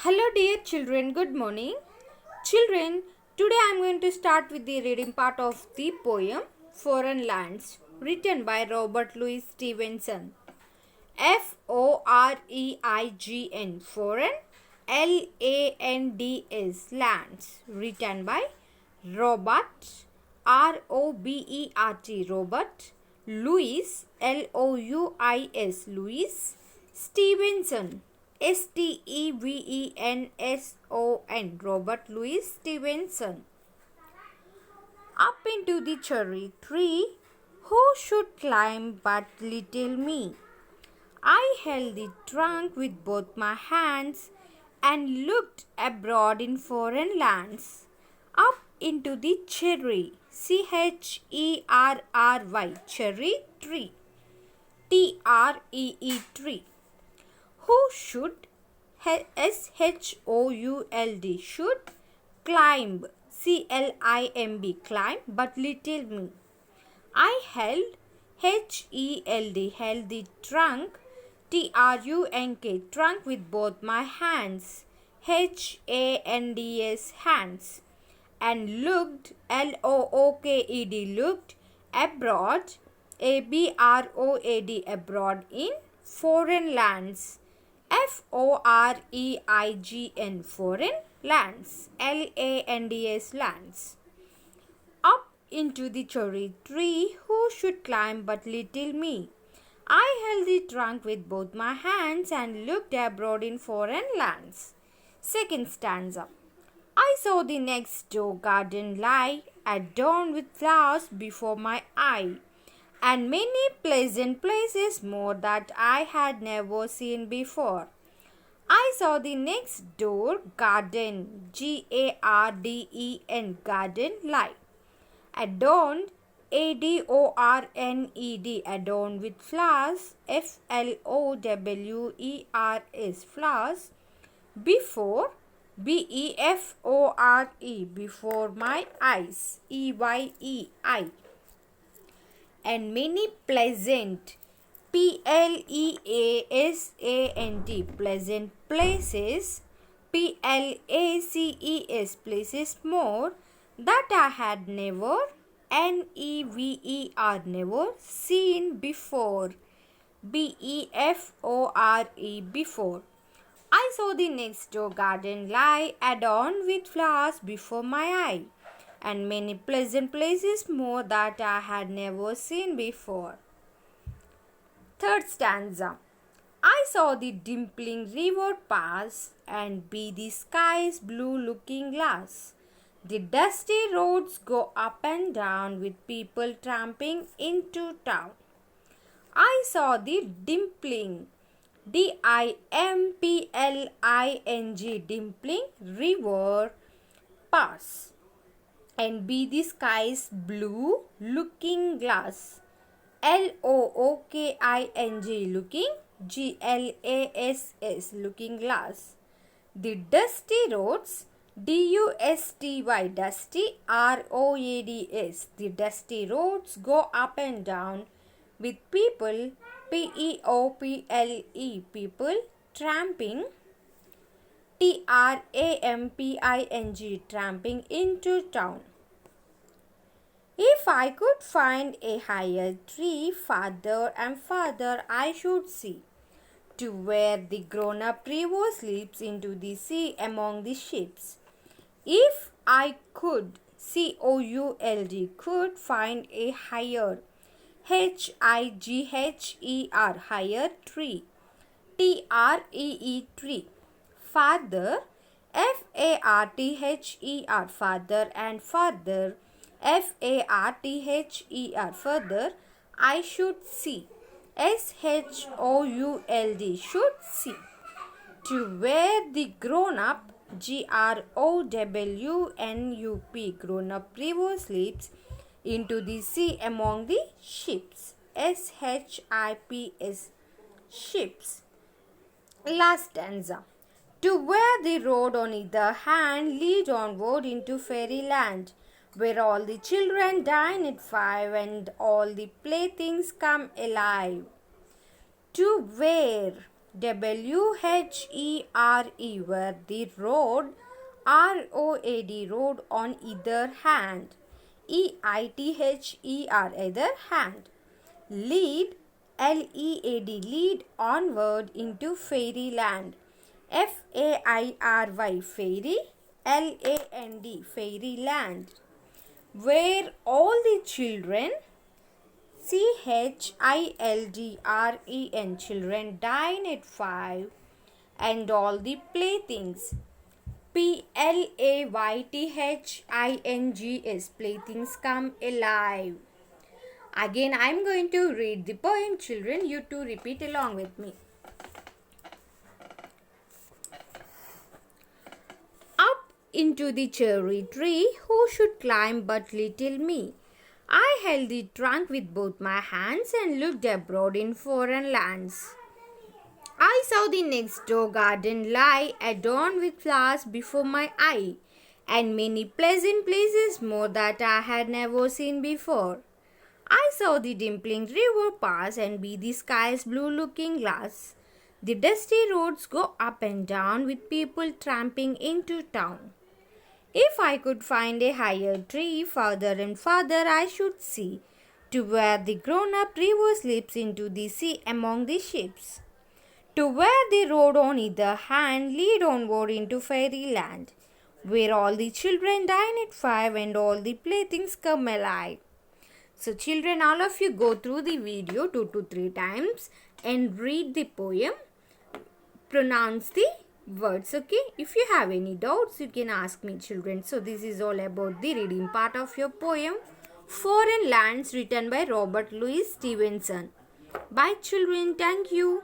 Hello, dear children. Good morning. Children, today I am going to start with the reading part of the poem Foreign Lands, written by Robert Louis Stevenson. Foreign, foreign, lands, lands, written by Robert, Robert, Louis, Louis, Stevenson, Stevenson, Robert Louis Stevenson. Up into the cherry tree, who should climb but little me? I held the trunk with both my hands and looked abroad in foreign lands. Up into the cherry, Cherry, cherry tree, tree. Who should, should climb, climb, but little me. I held, held the trunk, trunk with both my hands, hands, and looked, looked abroad, abroad in foreign lands, foreign lands, lands. Up into the cherry tree, who should climb but little me? I held the trunk with both my hands and looked abroad in foreign lands. Second stanza. I saw the next door garden lie, adorned with flowers before my eye, and many pleasant places more that I had never seen before. I saw the next door garden, garden lie, adorned, adorned with flowers, flowers, before, before my eyes, and many pleasant, pleasant places, places more that I had never, never seen before, before. I saw the next door garden lie, adorned with flowers before my eye, and many pleasant places more that I had never seen before. Third stanza. I saw the dimpling river pass, and be the sky's blue looking glass. The dusty roads go up and down with people tramping into town. I saw the dimpling, dimpling river pass, and be the sky's blue looking glass, looking, glass, looking glass. The dusty roads, dusty, dusty, roads, the dusty roads go up and down with people, people tramping, tramping into town. If I could find a higher tree, farther and farther I should see, to where the grown-up river sleeps into the sea among the ships. If I could, could find a higher, higher tree, tree, farther, farther and farther, further, I should see, should see, to where the grown-up, grown-up river sleeps into the sea among the ships, ships. Last stanza. To where the road on either hand lead onward into fairyland, where all the children dine at 5 and all the playthings come alive. To where, WHERE, where the road, ROAD, road on either hand. EITHER, either hand. Lead, LEAD, lead onward into fairyland. FAIRY, fairy. LAND, fairyland. Where all the children, CHILDREN, children dine at 5, and all the playthings, PLAYTHINGS, playthings come alive. Again, I am going to read the poem, children. You too repeat along with me. Up into the cherry tree, who should climb but little me? I held the trunk with both my hands and looked abroad in foreign lands. I saw the next door garden lie, adorned with flowers before my eye, and many pleasant places more that I had never seen before. I saw the dimpling river pass and be the sky's blue looking glass. The dusty roads go up and down with people tramping into town. If I could find a higher tree, farther and farther I should see, to where the grown-up river slips into the sea among the ships, to where the road on either hand lead onward into fairyland, where all the children dine at 5 and all the playthings come alive. So children, all of you go through the video 2 to 3 times and read the poem, pronounce the words, okay? If you have any doubts, you can ask me, children. So this is all about the reading part of your poem, Foreign Lands, written by Robert Louis Stevenson. Bye children, thank you.